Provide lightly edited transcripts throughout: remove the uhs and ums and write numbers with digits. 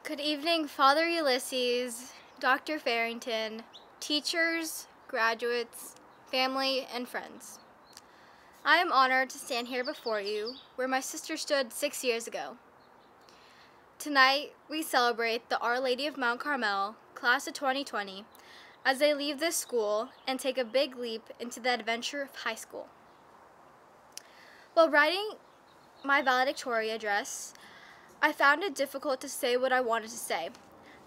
Good evening, Father Ulysses, Dr. Farrington, teachers, graduates, family, and friends. I am honored to stand here before you, where my sister stood 6 years ago. Tonight, we celebrate the Our Lady of Mount Carmel, class of 2020, as they leave this school and take a big leap into the adventure of high school. While writing my valedictory address, I found it difficult to say what I wanted to say.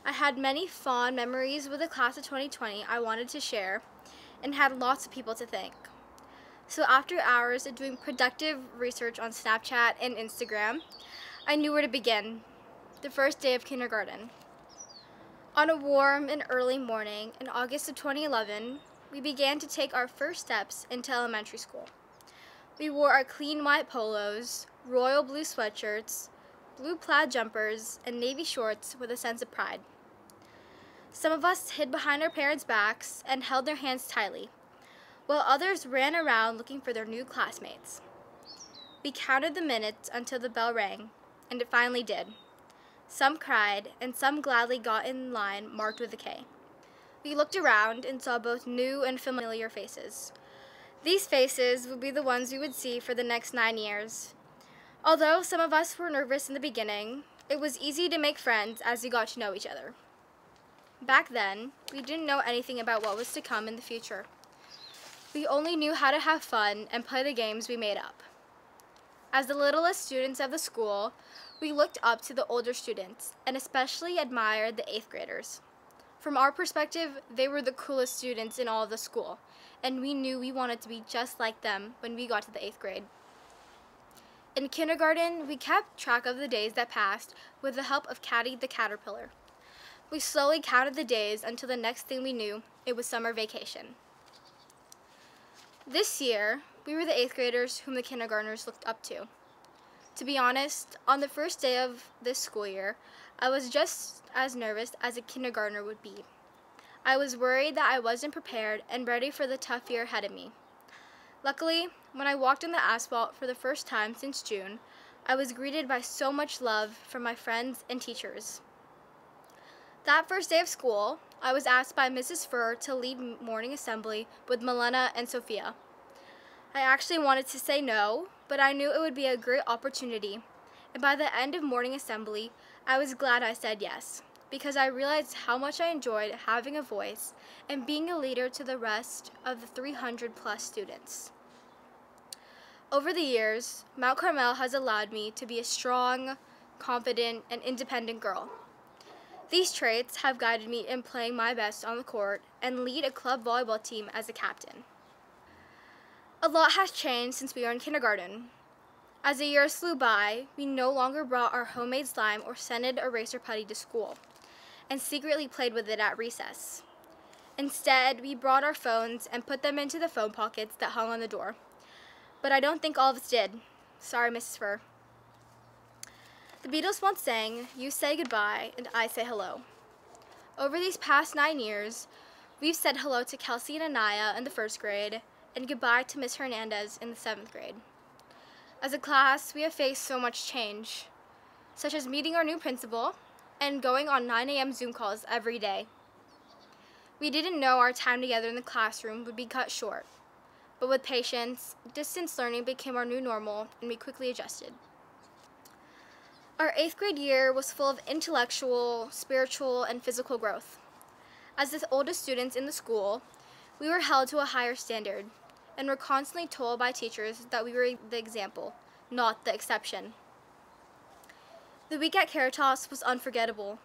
I had many fond memories with the class of 2020 I wanted to share and had lots of people to thank. So after hours of doing productive research on Snapchat and Instagram, I knew where to begin. The first day of kindergarten. On a warm and early morning in August of 2011, we began to take our first steps into elementary school. We wore our clean white polos, royal blue sweatshirts, blue plaid jumpers, and navy shorts with a sense of pride. Some of us hid behind our parents' backs and held their hands tightly, while others ran around looking for their new classmates. We counted the minutes until the bell rang, and it finally did. Some cried, and some gladly got in line marked with a K. We looked around and saw both new and familiar faces. These faces would be the ones we would see for the next 9 years. Although some of us were nervous in the beginning, it was easy to make friends as we got to know each other. Back then, we didn't know anything about what was to come in the future. We only knew how to have fun and play the games we made up. As the littlest students of the school, we looked up to the older students and especially admired the 8th graders. From our perspective, they were the coolest students in all of the school, and we knew we wanted to be just like them when we got to the 8th grade. In kindergarten, we kept track of the days that passed with the help of Caddy the Caterpillar. We slowly counted the days until the next thing we knew, it was summer vacation. This year, we were the 8th graders whom the kindergartners looked up to. To be honest, on the first day of this school year, I was just as nervous as a kindergartner would be. I was worried that I wasn't prepared and ready for the tough year ahead of me. Luckily, when I walked on the asphalt for the first time since June, I was greeted by so much love from my friends and teachers. That first day of school, I was asked by Mrs. Furr to lead morning assembly with Milena and Sophia. I actually wanted to say no, but I knew it would be a great opportunity, and by the end of morning assembly, I was glad I said yes, because I realized how much I enjoyed having a voice and being a leader to the rest of the 300 plus students. Over the years, Mount Carmel has allowed me to be a strong, confident, and independent girl. These traits have guided me in playing my best on the court and lead a club volleyball team as a captain. A lot has changed since we were in kindergarten. As the years flew by, we no longer brought our homemade slime or scented eraser putty to school and secretly played with it at recess. Instead, we brought our phones and put them into the phone pockets that hung on the door. But I don't think all of us did. Sorry, Mrs. Furr. The Beatles once sang, "You say goodbye and I say hello." Over these past 9 years, we've said hello to Kelsey and Anaya in the 1st grade and goodbye to Miss Hernandez in the 7th grade. As a class, we have faced so much change, such as meeting our new principal and going on 9 a.m. Zoom calls every day. We didn't know our time together in the classroom would be cut short, but with patience, distance learning became our new normal and we quickly adjusted. Our 8th grade year was full of intellectual, spiritual, and physical growth. As the oldest students in the school, we were held to a higher standard and were constantly told by teachers that we were the example, not the exception. The week at Caritas was unforgettable.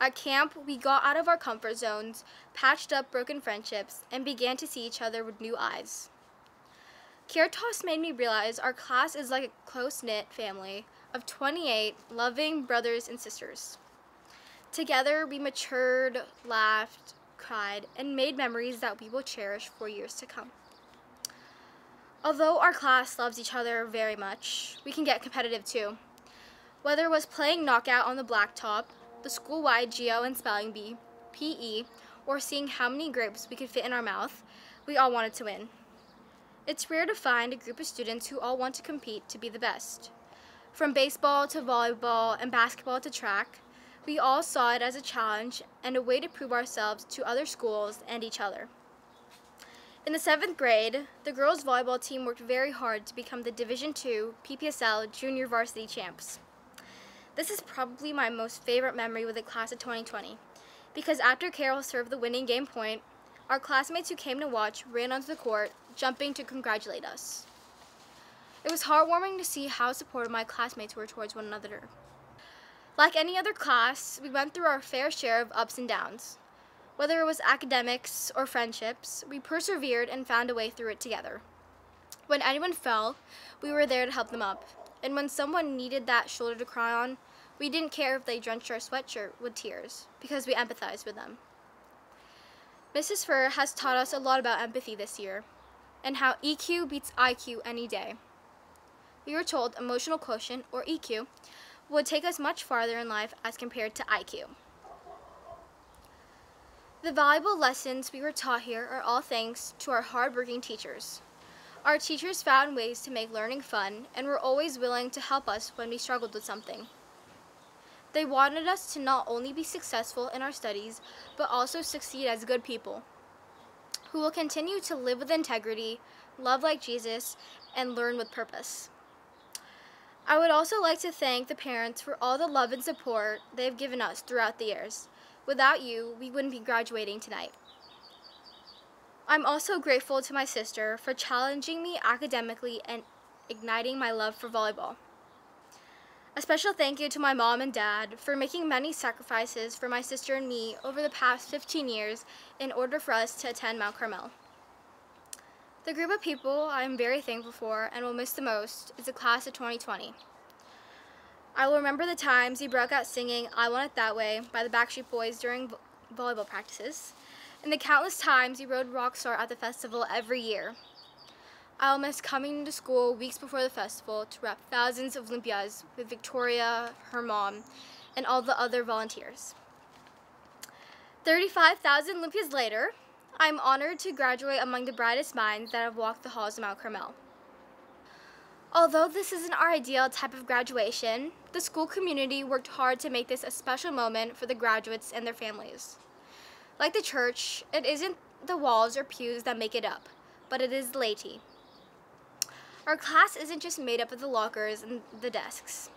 At camp, we got out of our comfort zones, patched up broken friendships, and began to see each other with new eyes. Caritas made me realize our class is like a close-knit family of 28 loving brothers and sisters. Together, we matured, laughed, cried, and made memories that we will cherish for years to come. Although our class loves each other very much, we can get competitive too. Whether it was playing knockout on the blacktop, the school-wide geo and spelling bee, PE, or seeing how many grapes we could fit in our mouth, we all wanted to win. It's rare to find a group of students who all want to compete to be the best. From baseball to volleyball and basketball to track, We all saw it as a challenge and a way to prove ourselves to other schools and each other. In the 7th grade, the girls' volleyball team worked very hard to become the Division II PPSL Junior Varsity Champs. This is probably my most favorite memory with the class of 2020, because after Carol served the winning game point, our classmates who came to watch ran onto the court, jumping to congratulate us. It was heartwarming to see how supportive my classmates were towards one another. Like any other class, we went through our fair share of ups and downs. Whether it was academics or friendships, we persevered and found a way through it together. When anyone fell, we were there to help them up. And when someone needed that shoulder to cry on, we didn't care if they drenched our sweatshirt with tears, because we empathized with them. Mrs. Furr has taught us a lot about empathy this year, and how EQ beats IQ any day. We were told emotional quotient, or EQ, would take us much farther in life as compared to IQ. The valuable lessons we were taught here are all thanks to our hard-working teachers. Our teachers found ways to make learning fun and were always willing to help us when we struggled with something. They wanted us to not only be successful in our studies, but also succeed as good people, who will continue to live with integrity, love like Jesus, and learn with purpose. I would also like to thank the parents for all the love and support they've given us throughout the years. Without you, we wouldn't be graduating tonight. I'm also grateful to my sister for challenging me academically and igniting my love for volleyball. A special thank you to my mom and dad for making many sacrifices for my sister and me over the past 15 years in order for us to attend Mount Carmel. The group of people I am very thankful for and will miss the most is the class of 2020. I will remember the times he broke out singing "I Want It That Way" by the Backstreet Boys during volleyball practices, and the countless times he rode Rockstar at the festival every year. I'll miss coming to school weeks before the festival to rep thousands of Olympias with Victoria, her mom, and all the other volunteers. 35,000 Olympias later, I'm honored to graduate among the brightest minds that have walked the halls of Mount Carmel. Although this isn't our ideal type of graduation, the school community worked hard to make this a special moment for the graduates and their families. Like the church, it isn't the walls or pews that make it up, but it is the laity. Our class isn't just made up of the lockers and the desks.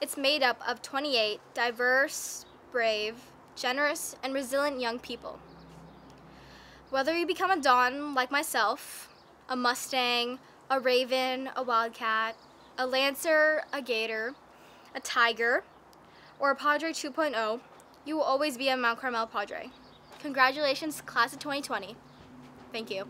It's made up of 28 diverse, brave, generous, and resilient young people. Whether you become a Dawn like myself, a Mustang, a Raven, a Wildcat, a Lancer, a Gator, a Tiger, or a Padre 2.0, you will always be a Mount Carmel Padre. Congratulations, class of 2020. Thank you.